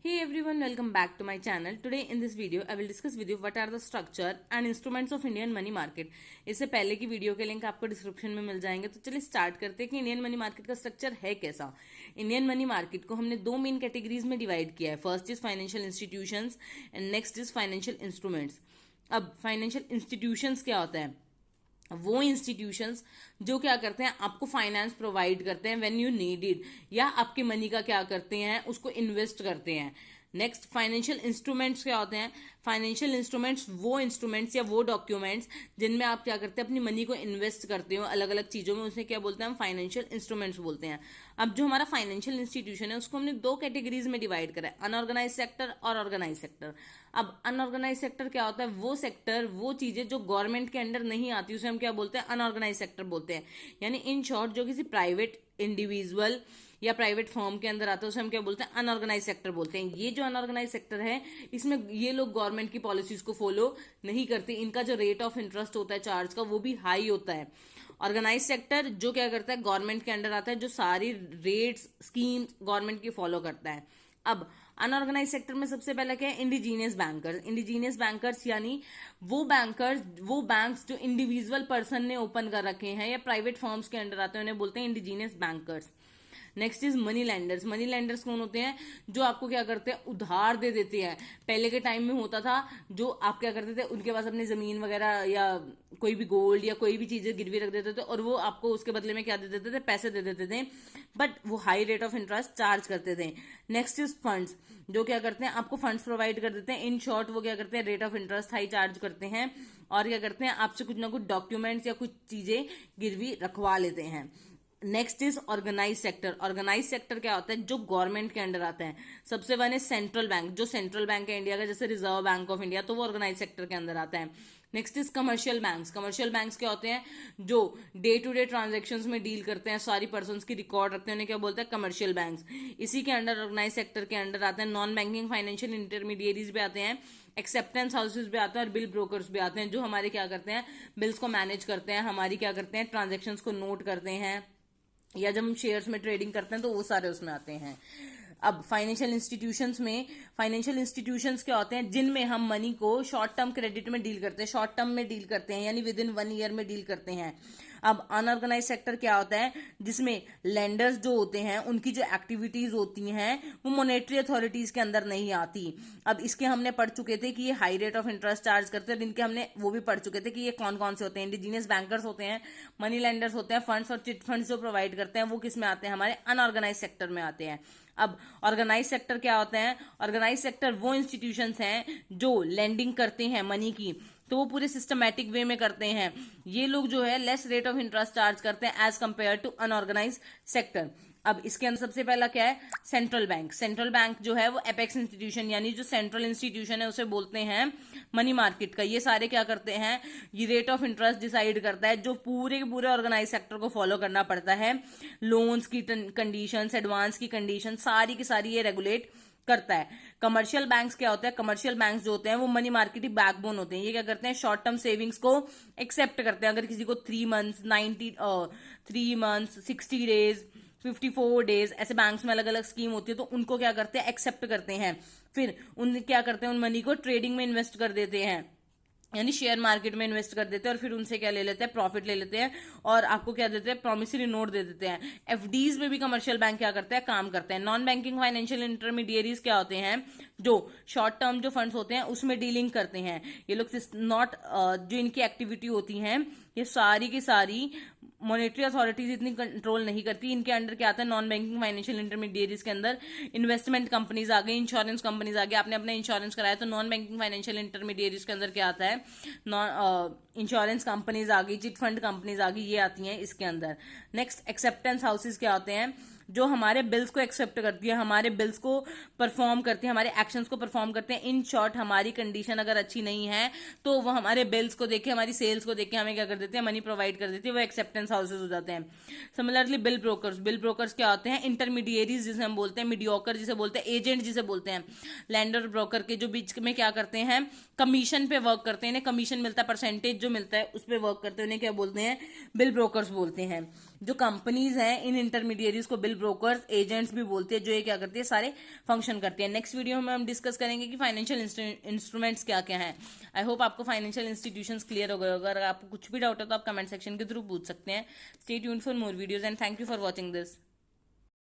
Hey everyone, welcome back to my channel. Today in this video, I will discuss with you what are the structure and instruments of Indian money market. इससे पहले की video के link आपको description में मिल जाएंगे। तो चलिए start करते हैं कि इंडियन मनी मार्केट का स्ट्रक्चर है कैसा। इंडियन मनी मार्केट को हमने दो मेन कैटेगरीज में डिवाइड किया है। First is financial institutions and next is financial instruments. अब फाइनेंशियल इंस्टीट्यूशंस क्या होता है? वो इंस्टीट्यूशंस जो क्या करते हैं, आपको फाइनेंस प्रोवाइड करते हैं व्हेन यू नीड इट, या आपके मनी का क्या करते हैं, उसको इन्वेस्ट करते हैं। नेक्स्ट फाइनेंशियल इंस्ट्रूमेंट्स क्या होते हैं? फाइनेंशियल इंस्ट्रूमेंट्स वो इंस्ट्रूमेंट्स या वो डॉक्यूमेंट्स जिनमें आप क्या करते हैं, अपनी मनी को इन्वेस्ट करते हो अलग अलग चीजों में, उसे क्या बोलते हैं, हम फाइनेंशियल इंस्ट्रूमेंट्स बोलते हैं। अब जो हमारा फाइनेंशियल इंस्टीट्यूशन है उसको हमने दो कैटेगरीज में डिवाइड करा है, अनऑर्गेनाइज सेक्टर और ऑर्गेनाइज सेक्टर। अब अनऑर्गेनाइज सेक्टर क्या होता है? वो सेक्टर, वो चीजें जो गवर्नमेंट के अंडर नहीं आती, उसे हम क्या बोलते हैं? अनऑर्गेनाइज सेक्टर बोलते हैं। यानी इन शॉर्ट जो किसी प्राइवेट इंडिविजुअल या प्राइवेट फर्म के अंदर आता है उसे हम क्या बोलते हैं? अनऑर्गेनाइज सेक्टर बोलते हैं। ये जो अनऑर्गेनाइज सेक्टर है, इसमें ये लोग गवर्नमेंट की पॉलिसीज को फॉलो नहीं करते। इनका जो रेट ऑफ इंटरेस्ट होता है चार्ज का, वो भी हाई होता है। ऑर्गेनाइज सेक्टर जो क्या करता है, गवर्नमेंट के अंडर आता है, जो सारी रेट्स स्कीम्स गवर्नमेंट की फॉलो करता है। अब अनऑर्गेनाइज सेक्टर में सबसे पहला क्या है? Indigenous bankers. इंडिजीनियस बैंकर्स यानी वो बैंकर्स, वो बैंक्स जो इंडिविजुअल पर्सन ने ओपन कर रखे हैं या प्राइवेट फर्म्स के अंडर आते हैं, उन्हें बोलते हैं indigenous bankers. Next is money landers. Money landers कौन होते हैं? जो आपको क्या करते हैं, उधार दे देते हैं। पहले के टाइम में होता था, जो आप क्या करते थे, उनके पास अपनी जमीन वगैरह या कोई भी गोल्ड या कोई भी चीजें गिरवी रख देते थे और वो आपको उसके बदले में क्या दे देते थे? पैसे दे देते थे, बट वो high rate of interest charge करते थे। नेक्स्ट इज फंड्स, जो क्या करते हैं, आपको फंड्स प्रोवाइड कर देते हैं। इन शॉर्ट वो क्या करते हैं? Rate of interest high charge करते हैं और क्या करते हैं, आपसे कुछ ना कुछ डॉक्यूमेंट्स या कुछ चीजें गिरवी रखवा लेते हैं। Next is organise sector. Organise sector क्या होता है? जो गवर्नमेंट के अंडर आता है। सबसे वन है सेंट्रल बैंक, जो सेंट्रल बैंक है इंडिया का, जैसे रिजर्व बैंक ऑफ इंडिया, तो वो ऑर्गेनाइज सेक्टर के अंदर आता है। Next is commercial banks. Commercial banks क्या होते हैं? जो डे टू डे ट्रांजेक्शन्स में डील करते हैं, सारी पर्सन्स की रिकॉर्ड रखते हैं, उन्हें क्या बोलते हैं? Commercial banks. इसी के अंडर ऑर्गेनाइज सेक्टर के अंडर आते हैं नॉन बैंकिंग फाइनेंशियल इंटरमीडिएरीज भी आते हैं, एक्सेप्टेंस हाउसेज भी आते हैं और बिल ब्रोकर्स भी आते हैं, जो हमारे क्या करते हैं? बिल्स को मैनेज करते हैं, हमारी क्या करते हैं? ट्रांजेक्शन्स को नोट करते हैं, या जब हम शेयर्स में ट्रेडिंग करते हैं तो वो सारे उसमें आते हैं। अब फाइनेंशियल इंस्टीट्यूशंस में, फाइनेंशियल इंस्टीट्यूशंस क्या होते हैं? जिनमें हम मनी को शॉर्ट टर्म क्रेडिट में डील करते हैं, शॉर्ट टर्म में डील करते हैं, यानी विद इन 1 ईयर में डील करते हैं। अब अनऑर्गेनाइज सेक्टर क्या होता है? जिसमें लेंडर्स जो होते हैं, उनकी जो एक्टिविटीज होती हैं वो मॉनेटरी अथॉरिटीज के अंदर नहीं आती। अब इसके हमने पढ़ चुके थे कि ये high rate of interest charge करते हैं, और इनके हमने वो भी पढ़ चुके थे कि ये कौन कौन से होते हैं। इंडिजीनियस बैंकर्स होते हैं, मनी लेंडर्स होते हैं, फंड्स और चिट फंड्स जो प्रोवाइड करते हैं वो किस में आते हैं? हमारे अनऑर्गेनाइज सेक्टर में आते हैं। अब ऑर्गेनाइज सेक्टर क्या होते हैं? ऑर्गेनाइज सेक्टर वो इंस्टीट्यूशंस हैं जो लेंडिंग करते हैं मनी की, तो वो पूरे सिस्टमैटिक वे में करते हैं। ये लोग जो है less rate of interest charge करते हैं as compare to unorganise sector. अब इसके अंदर सबसे पहला क्या है? Central bank. सेंट्रल बैंक जो है वो एपेक्स इंस्टीट्यूशन, यानी जो सेंट्रल इंस्टीट्यूशन है उसे बोलते हैं मनी मार्केट का। ये सारे क्या करते हैं? ये रेट ऑफ इंटरेस्ट डिसाइड करता है, जो पूरे के पूरे ऑर्गेनाइज सेक्टर को फॉलो करना पड़ता है। लोन्स की कंडीशंस, एडवांस की कंडीशन, सारी की सारी ये रेगुलेट करता है। कमर्शियल बैंक्स क्या होता है? कमर्शियल बैंक्स जो होते हैं वो मनी मार्केट की बैकबोन होते हैं। ये क्या करते हैं? शॉर्ट टर्म सेविंग्स को एक्सेप्ट करते हैं। अगर किसी को 3 मंथ्स 3 मंथ्स 60 डेज 54 डेज ऐसे बैंक्स में अलग अलग स्कीम होती है, तो उनको क्या करते हैं? एक्सेप्ट करते हैं। फिर उन क्या करते हैं? उन मनी को ट्रेडिंग में इन्वेस्ट कर देते हैं, यानी शेयर मार्केट में इन्वेस्ट कर देते हैं, और फिर उनसे क्या ले लेते हैं? प्रॉफिट ले लेते हैं, और आपको क्या देते हैं? प्रॉमिसरी नोट दे देते हैं। एफडीज में भी कमर्शियल बैंक क्या करते हैं? काम करते हैं। नॉन बैंकिंग फाइनेंशियल इंटरमीडिएरीज क्या होते हैं? जो शॉर्ट टर्म जो फंड्स होते हैं उसमें डीलिंग करते हैं। ये लोग नॉट, जो इनकी एक्टिविटी होती है, ये सारी की सारी मॉनेटरी अथॉरिटीज इतनी कंट्रोल नहीं करती। इनके अंडर क्या आता है? नॉन बैंकिंग फाइनेंशियल इंटरमीडिएरीज के अंदर इन्वेस्टमेंट कंपनीज आ गई, इंश्योरेंस कंपनीज आ गई। आपने अपना इंश्योरेंस कराया तो नॉन बैंकिंग फाइनेंशियल इंटरमीडिएरीज के अंदर क्या आता है? इंश्योरेंस कंपनीज आ गई, चिट फंड कंपनीज आ गई, ये आती हैं इसके अंदर। नेक्स्ट एक्सेप्टेंस हाउसेज क्या होते हैं? जो हमारे बिल्स को एक्सेप्ट करती है, हमारे बिल्स को परफॉर्म करती है, हमारे एक्शंस को परफॉर्म करते हैं। इन शॉर्ट हमारी कंडीशन अगर अच्छी नहीं है तो वो हमारे बिल्स को देख के, हमारी सेल्स को देख के हमें क्या कर देते हैं? मनी प्रोवाइड कर देती है, वो एक्सेप्टेंस हाउसेज हो जाते हैं। Similarly bill brokers. Bill brokers क्या होते हैं? इंटरमीडिएरीज जिसे हम बोलते हैं, मीडियोकर जिसे बोलते हैं, एजेंट जिसे बोलते हैं। लैंडर ब्रोकर के जो बीच में क्या करते हैं? कमीशन पे वर्क करते हैं, इन्हें कमीशन मिलता है, परसेंटेज जो मिलता है उस पर वर्क करते हैं, उन्हें क्या बोलते हैं? बिल ब्रोकर्स बोलते हैं। जो कंपनीज हैं, इन इंटरमीडियरीज को बिल ब्रोकर्स, एजेंट्स भी बोलते हैं, जो ये क्या करती है, सारे फंक्शन करती है। नेक्स्ट वीडियो में हम डिस्कस करेंगे कि फाइनेंशियल इंस्ट्रूमेंट्स क्या क्या हैं। आई होप आपको फाइनेंशियल इंस्टीट्यूशंस क्लियर हो गए। अगर आपको कुछ भी डाउट है तो आप कमेंट सेक्शन के थ्रू पूछ सकते हैं। Stay tuned for more videos and thank you for watching this.